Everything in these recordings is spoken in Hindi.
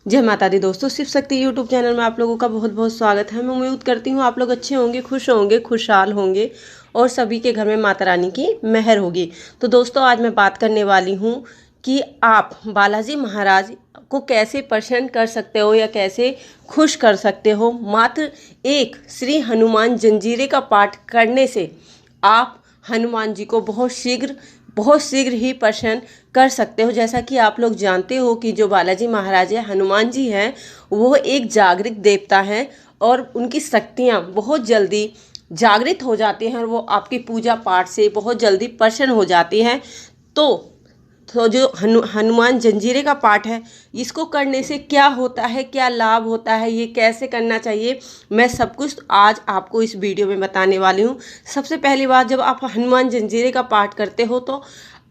जय माता दी दोस्तों, शिव शक्ति यूट्यूब चैनल में आप लोगों का बहुत बहुत स्वागत है। मैं उम्मीद करती हूँ आप लोग अच्छे होंगे, खुशहाल होंगे और सभी के घर में माता रानी की मेहर होगी। तो दोस्तों, आज मैं बात करने वाली हूँ कि आप बालाजी महाराज को कैसे प्रसन्न कर सकते हो या कैसे खुश कर सकते हो। मात्र एक श्री हनुमान जंजीरे का पाठ करने से आप हनुमान जी को बहुत शीघ्र ही प्रसन्न कर सकते हो। जैसा कि आप लोग जानते हो कि जो बालाजी महाराज है, हनुमान जी हैं, वो एक जागृत देवता हैं और उनकी शक्तियाँ बहुत जल्दी जागृत हो जाती हैं और वो आपकी पूजा पाठ से बहुत जल्दी प्रसन्न हो जाती हैं। तो जो हनुमान जंजीरे का पाठ है, इसको करने से क्या होता है, क्या लाभ होता है, ये कैसे करना चाहिए, मैं सब कुछ आज आपको इस वीडियो में बताने वाली हूँ। सबसे पहली बात, जब आप हनुमान जंजीरे का पाठ करते हो तो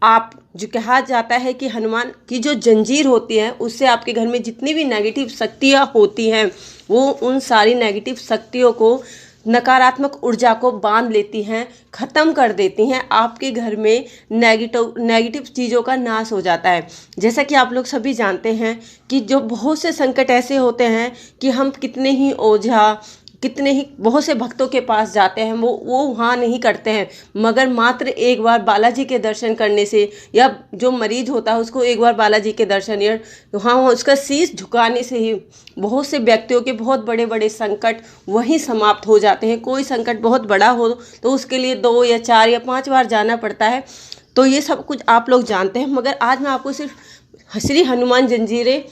आप, जो कहा जाता है कि हनुमान की जो जंजीर होती है उससे आपके घर में जितनी भी नेगेटिव शक्तियाँ होती हैं वो उन सारी नेगेटिव शक्तियों को, नकारात्मक ऊर्जा को बांध लेती हैं, ख़त्म कर देती हैं। आपके घर में नेगेटिव चीज़ों का नाश हो जाता है। जैसा कि आप लोग सभी जानते हैं कि जो बहुत से संकट ऐसे होते हैं कि हम कितने ही ओझा, कितने ही बहुत से भक्तों के पास जाते हैं, वो वहाँ नहीं करते हैं, मगर मात्र एक बार बालाजी के दर्शन करने से, या जो मरीज होता है उसको एक बार बालाजी के दर्शन या वहाँ उसका शीश झुकाने से ही बहुत से व्यक्तियों के बहुत बड़े बड़े संकट वहीं समाप्त हो जाते हैं। कोई संकट बहुत बड़ा हो तो उसके लिए 2 या 4 या 5 बार जाना पड़ता है। तो ये सब कुछ आप लोग जानते हैं, मगर आज मैं आपको सिर्फ श्री हनुमान जंजीरे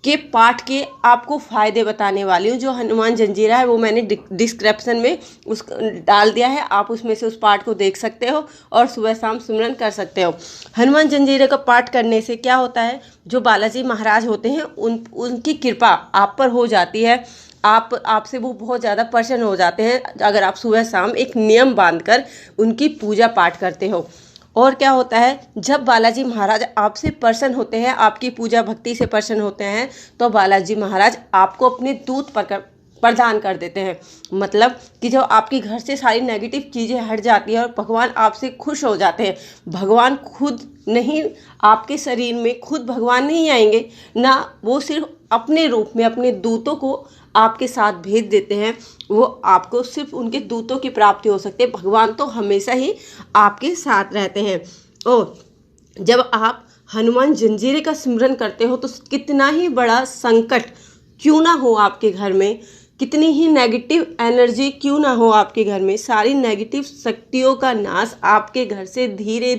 के पाठ के आपको फ़ायदे बताने वाली हूँ। जो हनुमान जंजीरा है वो मैंने डिस्क्रिप्शन में उस डाल दिया है, आप उसमें से उस पाठ को देख सकते हो और सुबह शाम सिमरन कर सकते हो। हनुमान जंजीरे का पाठ करने से क्या होता है, जो बालाजी महाराज होते हैं उनकी कृपा आप पर हो जाती है। आपसे वो बहुत ज़्यादा प्रसन्न हो जाते हैं अगर आप सुबह शाम एक नियम बांधकर उनकी पूजा पाठ करते हो। और क्या होता है, जब बालाजी महाराज आपसे प्रसन्न होते हैं, आपकी पूजा भक्ति से प्रसन्न होते हैं, तो बालाजी महाराज आपको अपने दूत प्रदान कर देते हैं। मतलब कि जो आपके घर से सारी नेगेटिव चीज़ें हट जाती है और भगवान आपसे खुश हो जाते हैं। भगवान खुद नहीं, आपके शरीर में खुद भगवान नहीं आएंगे ना, वो सिर्फ अपने रूप में अपने दूतों को आपके साथ भेज देते हैं। वो आपको सिर्फ उनके दूतों की प्राप्ति हो सकती है, भगवान तो हमेशा ही आपके साथ रहते हैं। और जब आप हनुमान जंजीरे का स्मरण करते हो तो कितना ही बड़ा संकट क्यों ना हो आपके घर में, कितनी ही नेगेटिव एनर्जी क्यों ना हो आपके घर में, सारी नेगेटिव शक्तियों का नाश आपके घर से धीरे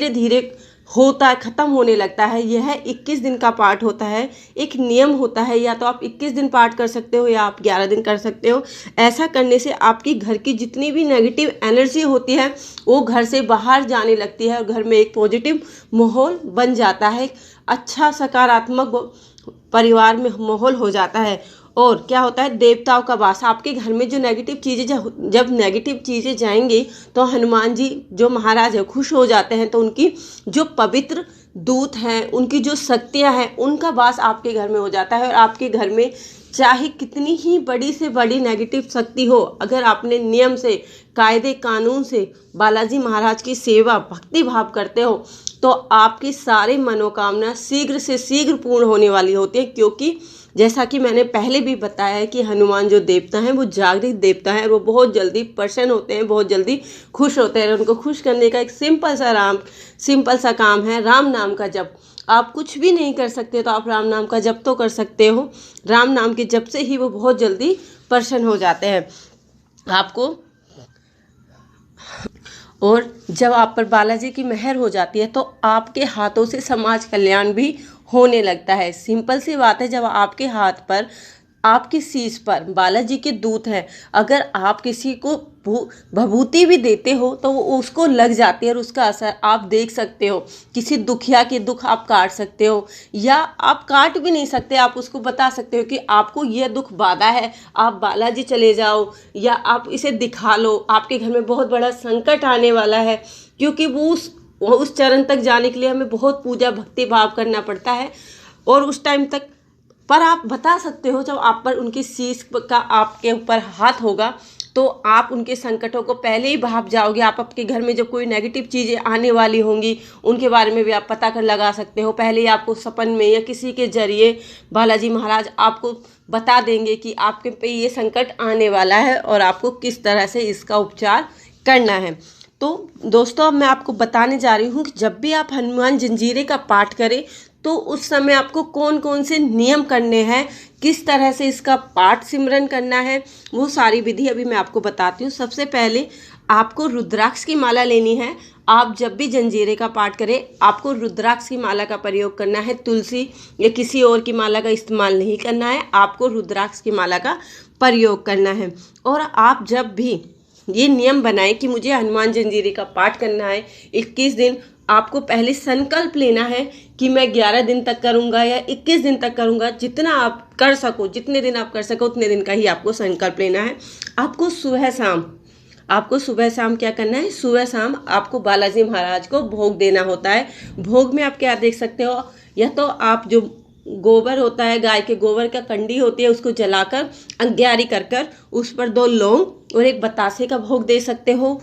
धीरे होता है, ख़त्म होने लगता है। यह 21 दिन का पाठ होता है, एक नियम होता है। या तो आप 21 दिन पाठ कर सकते हो या आप 11 दिन कर सकते हो। ऐसा करने से आपकी घर की जितनी भी नेगेटिव एनर्जी होती है वो घर से बाहर जाने लगती है और घर में एक पॉजिटिव माहौल बन जाता है, अच्छा सकारात्मक परिवार में माहौल हो जाता है। और क्या होता है, देवताओं का वास आपके घर में। जो नेगेटिव चीज़ें जब नेगेटिव चीज़ें जाएंगी तो हनुमान जी जो महाराज है खुश हो जाते हैं। तो उनकी जो पवित्र दूत हैं, उनकी जो शक्तियां हैं, उनका वास आपके घर में हो जाता है। और आपके घर में चाहे कितनी ही बड़ी से बड़ी नेगेटिव शक्ति हो, अगर आपने नियम से, कायदे कानून से बालाजी महाराज की सेवा भक्ति भाव करते हो तो आपकी सारी मनोकामना शीघ्र से शीघ्र पूर्ण होने वाली होती है। क्योंकि जैसा कि मैंने पहले भी बताया है कि हनुमान जो देवता हैं वो जागृत देवता हैं, वो बहुत जल्दी प्रसन्न होते हैं, बहुत जल्दी खुश होते हैं। उनको खुश करने का एक सिंपल सा काम है राम नाम का जप। आप कुछ भी नहीं कर सकते तो आप राम नाम का जप तो कर सकते हो। राम नाम के जप से ही वो बहुत जल्दी प्रसन्न हो जाते हैं आपको। और जब आप पर बालाजी की मेहर हो जाती है तो आपके हाथों से समाज कल्याण भी होने लगता है। सिंपल सी बात है, जब आपके हाथ पर, आपके शीश पर बालाजी के दूत हैं, अगर आप किसी को भभूति भी देते हो तो वो उसको लग जाती है और उसका असर आप देख सकते हो। किसी दुखिया के दुख आप काट सकते हो, या आप काट भी नहीं सकते, आप उसको बता सकते हो कि आपको यह दुख बाधा है, आप बालाजी चले जाओ, या आप इसे दिखा लो, आपके घर में बहुत बड़ा संकट आने वाला है। क्योंकि वो उस चरण तक जाने के लिए हमें बहुत पूजा भक्ति भाव करना पड़ता है। और उस टाइम तक पर आप बता सकते हो, जब आप पर उनकी शीश का आपके ऊपर हाथ होगा तो आप उनके संकटों को पहले ही भाप जाओगे। आप आपके घर में जब कोई नेगेटिव चीज़ें आने वाली होंगी उनके बारे में भी आप पता कर लगा सकते हो। पहले ही आपको सपन में या किसी के जरिए बालाजी महाराज आपको बता देंगे कि आपके पे ये संकट आने वाला है और आपको किस तरह से इसका उपचार करना है। तो दोस्तों अब मैं आपको बताने जा रही हूँ कि जब भी आप हनुमान जंजीरे का पाठ करें तो उस समय आपको कौन कौन से नियम करने हैं, किस तरह से इसका पाठ सिमरन करना है, वो सारी विधि अभी मैं आपको बताती हूँ। सबसे पहले आपको रुद्राक्ष की माला लेनी है। आप जब भी जंजीरे का पाठ करें आपको रुद्राक्ष की माला का प्रयोग करना है। तुलसी या किसी और की माला का इस्तेमाल नहीं करना है, आपको रुद्राक्ष की माला का प्रयोग करना है। और आप जब भी ये नियम बनाएं कि मुझे हनुमान जंजीरे का पाठ करना है 21 दिन, आपको पहले संकल्प लेना है कि मैं 11 दिन तक करूंगा या 21 दिन तक करूंगा। जितना आप कर सको, जितने दिन आप कर सको उतने दिन का ही आपको संकल्प लेना है। आपको सुबह शाम क्या करना है, सुबह शाम आपको बालाजी महाराज को भोग देना होता है। भोग में आप क्या देख सकते हो, या तो आप जो गोबर होता है, गाय के गोबर का कंडी होती है, उसको जलाकर अंग्यारी कर उस पर 2 लौंग और 1 बतासे का भोग दे सकते हो।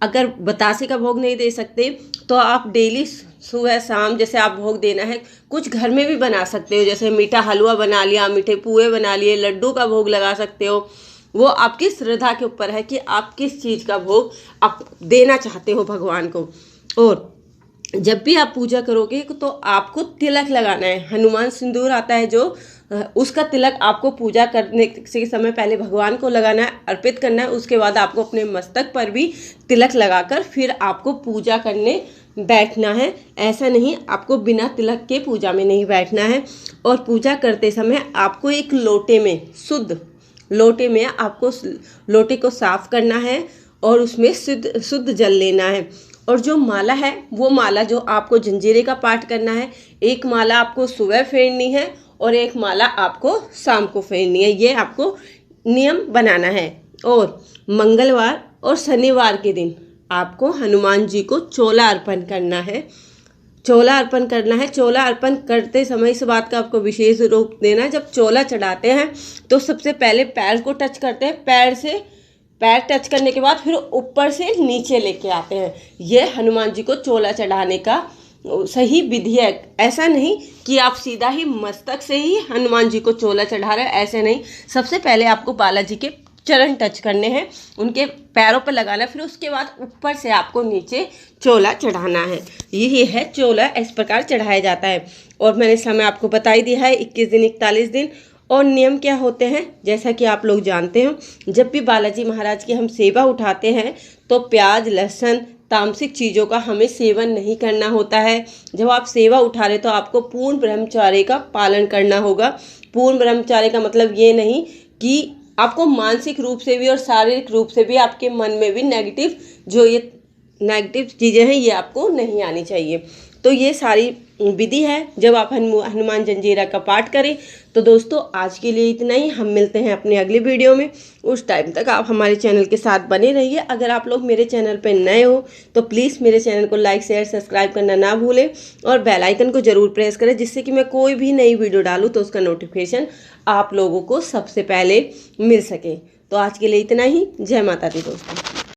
अगर बतासे का भोग नहीं दे सकते तो आप डेली सुबह शाम जैसे आप भोग देना है कुछ घर में भी बना सकते हो। जैसे मीठा हलवा बना लिया, मीठे पुए बना लिए, लड्डू का भोग लगा सकते हो। वो आपकी श्रद्धा के ऊपर है कि आप किस चीज़ का भोग आप देना चाहते हो भगवान को। और जब भी आप पूजा करोगे तो आपको तिलक लगाना है। हनुमान सिंदूर आता है जो, उसका तिलक आपको पूजा करने के समय पहले भगवान को लगाना है, अर्पित करना है। उसके बाद आपको अपने मस्तक पर भी तिलक लगाकर फिर आपको पूजा करने बैठना है। ऐसा नहीं, आपको बिना तिलक के पूजा में नहीं बैठना है। और पूजा करते समय आपको एक लोटे में, शुद्ध लोटे में आपको लोटे को साफ करना है और उसमें शुद्ध जल लेना है। और जो माला है वो माला जो आपको जंजीरे का पाठ करना है, एक माला आपको सुबह फेरनी है और एक माला आपको शाम को फेरनी है। ये आपको नियम बनाना है। और मंगलवार और शनिवार के दिन आपको हनुमान जी को चोला अर्पण करना है। चोला अर्पण करते समय इस बात का आपको विशेष रूप देना, जब चोला चढ़ाते हैं तो सबसे पहले पैर को टच करते हैं, पैर टच करने के बाद फिर ऊपर से नीचे लेके आते हैं। ये हनुमान जी को चोला चढ़ाने का सही विधि है। ऐसा नहीं कि आप सीधा ही मस्तक से ही हनुमान जी को चोला चढ़ा रहे हैं, ऐसे नहीं। सबसे पहले आपको बालाजी के चरण टच करने हैं, उनके पैरों पर लगाना है, फिर उसके बाद ऊपर से आपको नीचे चोला चढ़ाना है। यही है चोला, इस प्रकार चढ़ाया जाता है। और मैंने समय आपको बता ही दिया है, 21 दिन 41 दिन। और नियम क्या होते हैं जैसा कि आप लोग जानते हो, जब भी बालाजी महाराज की हम सेवा उठाते हैं तो प्याज, लहसुन, तामसिक चीज़ों का हमें सेवन नहीं करना होता है। जब आप सेवा उठा रहे तो आपको पूर्ण ब्रह्मचर्य का पालन करना होगा। पूर्ण ब्रह्मचर्य का मतलब ये नहीं कि आपको मानसिक रूप से भी और शारीरिक रूप से भी आपके मन में भी नेगेटिव चीज़ें हैं ये आपको नहीं आनी चाहिए। तो ये सारी विधि है जब आप हनुमान जंजीरा का पाठ करें। तो दोस्तों आज के लिए इतना ही, हम मिलते हैं अपने अगले वीडियो में। उस टाइम तक आप हमारे चैनल के साथ बने रहिए। अगर आप लोग मेरे चैनल पर नए हो तो प्लीज़ मेरे चैनल को लाइक, शेयर, सब्सक्राइब करना ना भूलें और बेल आइकन को ज़रूर प्रेस करें, जिससे कि मैं कोई भी नई वीडियो डालूँ तो उसका नोटिफिकेशन आप लोगों को सबसे पहले मिल सके। तो आज के लिए इतना ही। जय माता दी दोस्तों।